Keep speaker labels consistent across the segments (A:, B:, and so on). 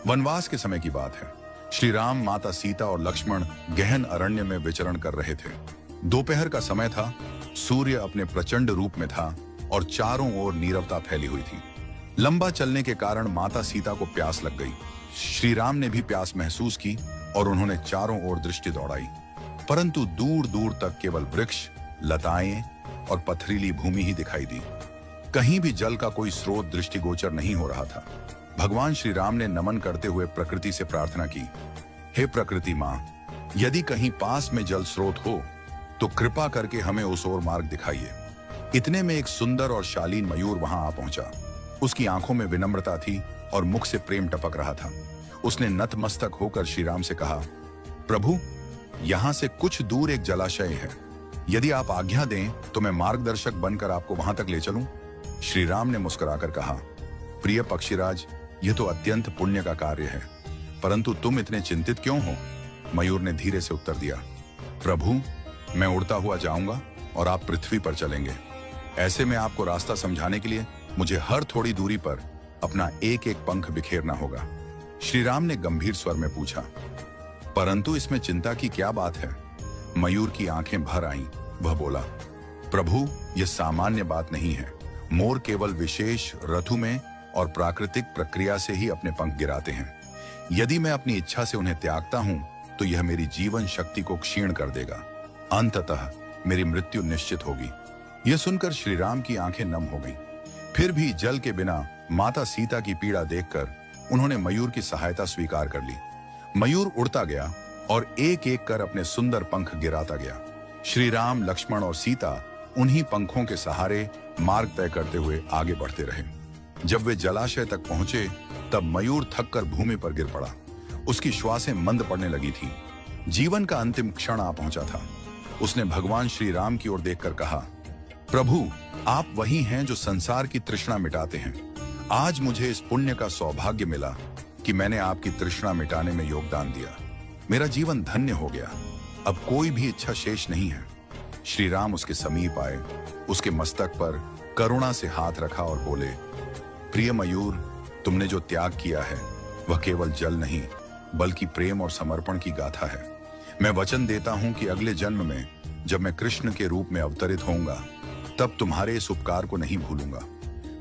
A: वनवास के समय की बात है। श्री राम, माता सीता और लक्ष्मण गहन अरण्य में विचरण कर रहे थे। दोपहर का समय था, सूर्य अपने प्रचंड रूप में था और चारों ओर नीरवता फैली हुई थी। लंबा चलने के कारण माता सीता को प्यास लग गई। श्री राम ने भी प्यास महसूस की और उन्होंने चारों ओर दृष्टि दौड़ाई, परंतु दूर दूर तक केवल वृक्ष, लताएं और पथरीली भूमि ही दिखाई दी। कहीं भी जल का कोई स्रोत दृष्टिगोचर नहीं हो रहा था। भगवान श्री राम ने नमन करते हुए प्रकृति से प्रार्थना की, हे प्रकृति मां, यदि कहीं पास में जल स्रोत हो तो कृपा करके हमें उस ओर मार्ग दिखाइए। इतने में एक सुंदर और शालीन मयूर वहां आ पहुंचा। उसकी आंखों में विनम्रता थी और मुख से प्रेम टपक रहा था। उसने नतमस्तक होकर श्री राम से कहा, प्रभु, यहां से कुछ दूर एक जलाशय है। यदि आप आज्ञा दें तो मैं मार्गदर्शक बनकर आपको वहां तक ले चलूं। श्री राम ने मुस्कुराकर कहा, प्रिय पक्षीराज, यह तो अत्यंत पुण्य का कार्य है, परंतु तुम इतने चिंतित क्यों हो? मयूर ने धीरे से उत्तर दिया, प्रभु, मैं उड़ता हुआ जाऊंगा और आप पृथ्वी पर चलेंगे। ऐसे में आपको रास्ता समझाने के लिए मुझे हर थोड़ी दूरी पर अपना एक एक पंख बिखेरना होगा। श्री राम ने गंभीर स्वर में पूछा, परंतु इसमें चिंता की क्या बात है? मयूर की आंखें भर आईं। वह बोला, प्रभु, यह सामान्य बात नहीं है। मोर केवल विशेष ऋतु में और प्राकृतिक प्रक्रिया से ही अपने पंख गिराते हैं। यदि मैं अपनी इच्छा से उन्हें त्यागता हूं तो यह मेरी जीवन शक्ति को क्षीण कर देगा। अंततः मेरी मृत्यु निश्चित होगी। यह सुनकर श्री राम की आंखें नम हो गईं। फिर भी जल के बिना माता सीता की पीड़ा देखकर उन्होंने मयूर की सहायता स्वीकार कर ली। मयूर उड़ता गया और एक एक कर अपने सुंदर पंख गिराता गया। श्री राम, लक्ष्मण और सीता उन्हीं पंखों के सहारे मार्ग तय करते हुए आगे बढ़ते रहे। जब वे जलाशय तक पहुंचे तब मयूर थककर भूमि पर गिर पड़ा। उसकी श्वासें मंद पड़ने लगी थी। जीवन का अंतिम क्षण आ पहुंचा था। उसने भगवान श्री राम की ओर देखकर कहा, प्रभु, आप वही हैं जो संसार की तृष्णा मिटाते हैं। आज मुझे इस पुण्य का सौभाग्य मिला कि मैंने आपकी तृष्णा मिटाने में योगदान दिया। मेरा जीवन धन्य हो गया। अब कोई भी इच्छा शेष नहीं है। श्री राम उसके समीप आए, उसके मस्तक पर करुणा से हाथ रखा और बोले, प्रिय मयूर, तुमने जो त्याग किया है वह केवल जल नहीं बल्कि प्रेम और समर्पण की गाथा है। मैं वचन देता हूं कि अगले जन्म में जब मैं कृष्ण के रूप में अवतरित होऊंगा तब तुम्हारे इस उपकार को नहीं भूलूंगा।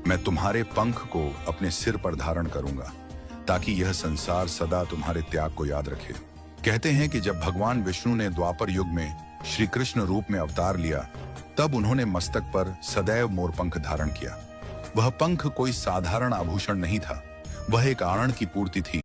A: मैं तुम्हारे पंख को अपने सिर पर धारण करूंगा ताकि यह संसार सदा तुम्हारे त्याग को याद रखे। कहते हैं कि जब भगवान विष्णु ने द्वापर युग में श्री कृष्ण रूप में अवतार लिया तब उन्होंने मस्तक पर सदैव मोरपंख धारण किया। वह पंख कोई साधारण आभूषण नहीं था, वह एक आनंद की पूर्ति थी।